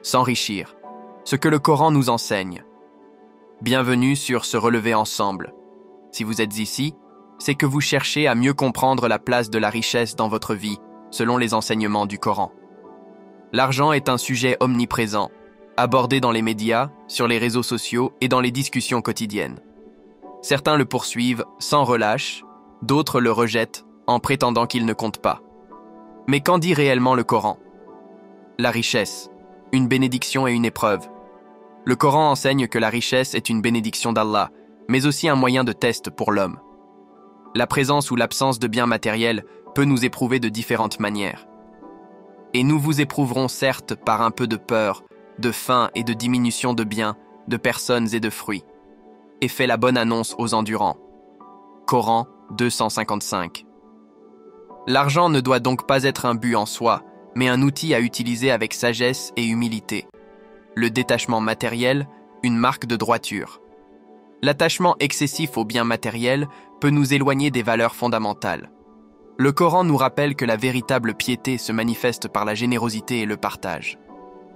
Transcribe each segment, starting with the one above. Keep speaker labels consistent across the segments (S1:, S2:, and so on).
S1: s'enrichir, ce que le Coran nous enseigne. Bienvenue sur Se relever ensemble. Si vous êtes ici, c'est que vous cherchez à mieux comprendre la place de la richesse dans votre vie, selon les enseignements du Coran. L'argent est un sujet omniprésent, abordé dans les médias, sur les réseaux sociaux et dans les discussions quotidiennes. Certains le poursuivent sans relâche, d'autres le rejettent en prétendant qu'il ne compte pas. Mais qu'en dit réellement le Coran? La richesse, une bénédiction et une épreuve. Le Coran enseigne que la richesse est une bénédiction d'Allah, mais aussi un moyen de test pour l'homme. La présence ou l'absence de biens matériels peut nous éprouver de différentes manières. Et nous vous éprouverons certes par un peu de peur, de faim et de diminution de biens, de personnes et de fruits. Et fait la bonne annonce aux endurants. Coran 255. L'argent ne doit donc pas être un but en soi, mais un outil à utiliser avec sagesse et humilité. Le détachement matériel, une marque de droiture. L'attachement excessif aux biens matériels peut nous éloigner des valeurs fondamentales. Le Coran nous rappelle que la véritable piété se manifeste par la générosité et le partage.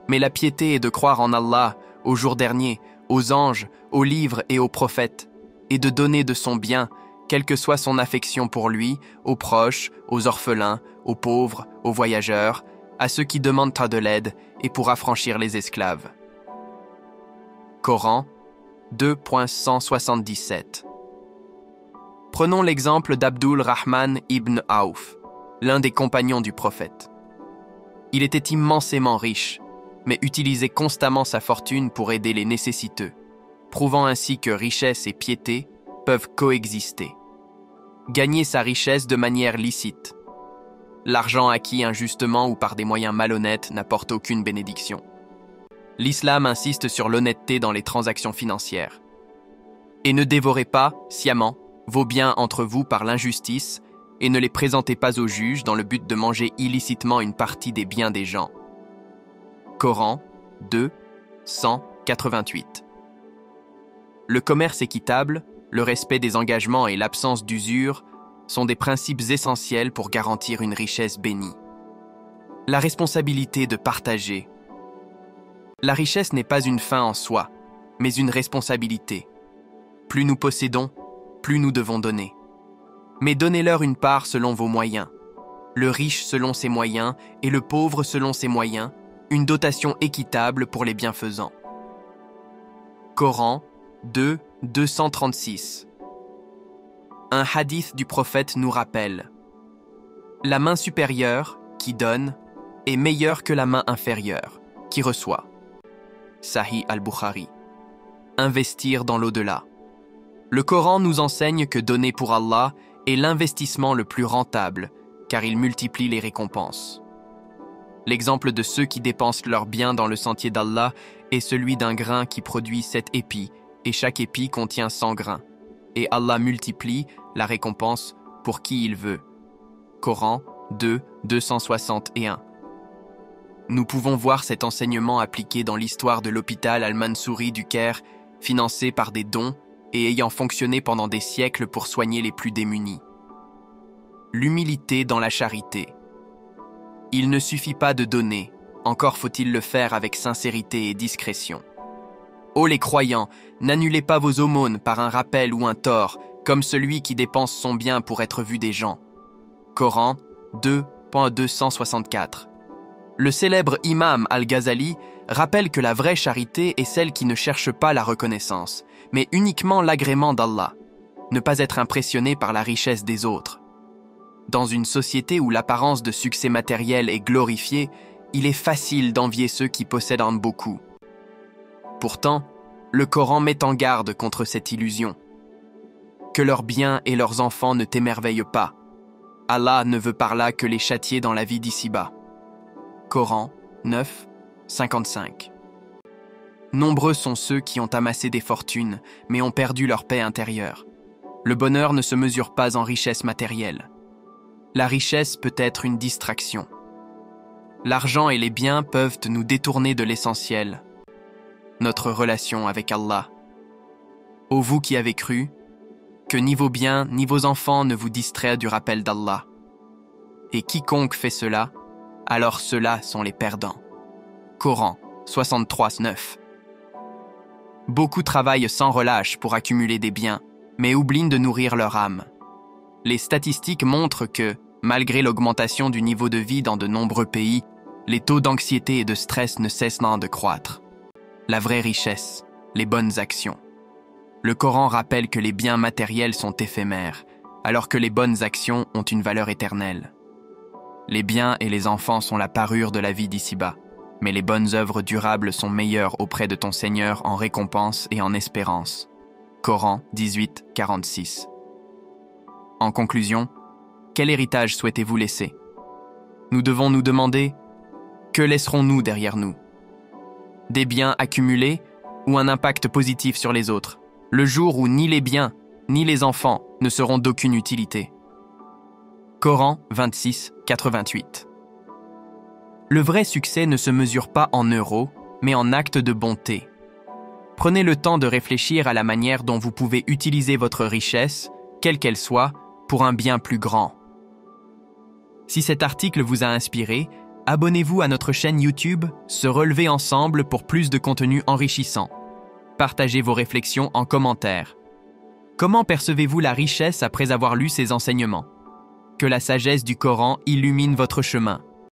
S1: Mais la piété est de croire en Allah, au jour dernier, aux anges, aux livres et aux prophètes, et de donner de son bien, quelle que soit son affection pour lui, aux proches, aux orphelins, aux pauvres, aux voyageurs, à ceux qui demandent de l'aide et pour affranchir les esclaves. Coran 2.177. Prenons l'exemple d'Abdul Rahman ibn Auf, l'un des compagnons du prophète. Il était immensément riche, mais utilisait constamment sa fortune pour aider les nécessiteux, prouvant ainsi que richesse et piété peuvent coexister. Gagner sa richesse de manière licite. L'argent acquis injustement ou par des moyens malhonnêtes n'apporte aucune bénédiction. L'islam insiste sur l'honnêteté dans les transactions financières. Et ne dévorez pas, sciemment, vos biens entre vous par l'injustice et ne les présentez pas aux juges dans le but de manger illicitement une partie des biens des gens. Coran 2, 188. Le commerce équitable, le respect des engagements et l'absence d'usure sont des principes essentiels pour garantir une richesse bénie. La responsabilité de partager. La richesse n'est pas une fin en soi, mais une responsabilité. Plus nous possédons, plus nous devons donner. Mais donnez-leur une part selon vos moyens. Le riche selon ses moyens et le pauvre selon ses moyens, une dotation équitable pour les bienfaisants. Coran 2, 236. Un hadith du prophète nous rappelle: la main supérieure, qui donne, est meilleure que la main inférieure, qui reçoit. Sahih al-Bukhari. Investir dans l'au-delà. Le Coran nous enseigne que donner pour Allah est l'investissement le plus rentable, car il multiplie les récompenses. L'exemple de ceux qui dépensent leurs biens dans le sentier d'Allah est celui d'un grain qui produit 7 épis, et chaque épi contient 100 grains. Et Allah multiplie la récompense pour qui il veut. Coran 2, 261. Nous pouvons voir cet enseignement appliqué dans l'histoire de l'hôpital Al-Mansouri du Caire, financé par des dons et ayant fonctionné pendant des siècles pour soigner les plus démunis. L'humilité dans la charité. Il ne suffit pas de donner, encore faut-il le faire avec sincérité et discrétion. Ô les croyants, n'annulez pas vos aumônes par un rappel ou un tort, comme celui qui dépense son bien pour être vu des gens. Coran 2.264. Le célèbre imam Al-Ghazali rappelle que la vraie charité est celle qui ne cherche pas la reconnaissance, mais uniquement l'agrément d'Allah. Ne pas être impressionné par la richesse des autres. Dans une société où l'apparence de succès matériel est glorifiée, il est facile d'envier ceux qui possèdent beaucoup. Pourtant, le Coran met en garde contre cette illusion. Que leurs biens et leurs enfants ne t'émerveillent pas. Allah ne veut par là que les châtier dans la vie d'ici-bas. Coran 9, 55. Nombreux sont ceux qui ont amassé des fortunes, mais ont perdu leur paix intérieure. Le bonheur ne se mesure pas en richesse matérielle. La richesse peut être une distraction. L'argent et les biens peuvent nous détourner de l'essentiel, notre relation avec Allah. Ô vous qui avez cru, que ni vos biens ni vos enfants ne vous distraient du rappel d'Allah. Et quiconque fait cela, alors ceux-là sont les perdants. Coran 63:9. Beaucoup travaillent sans relâche pour accumuler des biens, mais oublient de nourrir leur âme. Les statistiques montrent que, malgré l'augmentation du niveau de vie dans de nombreux pays, les taux d'anxiété et de stress ne cessent de croître. La vraie richesse, les bonnes actions. Le Coran rappelle que les biens matériels sont éphémères, alors que les bonnes actions ont une valeur éternelle. Les biens et les enfants sont la parure de la vie d'ici-bas, mais les bonnes œuvres durables sont meilleures auprès de ton Seigneur en récompense et en espérance. Coran 18:46. En conclusion, quel héritage souhaitez-vous laisser? Nous devons nous demander, que laisserons-nous derrière nous? Des biens accumulés ou un impact positif sur les autres, le jour où ni les biens ni les enfants ne seront d'aucune utilité? Coran 26:88. Le vrai succès ne se mesure pas en euros, mais en actes de bonté. Prenez le temps de réfléchir à la manière dont vous pouvez utiliser votre richesse, quelle qu'elle soit, pour un bien plus grand. Si cet article vous a inspiré, abonnez-vous à notre chaîne YouTube Se relever ensemble pour plus de contenu enrichissant. Partagez vos réflexions en commentaire. Comment percevez-vous la richesse après avoir lu ces enseignements? Que la sagesse du Coran illumine votre chemin.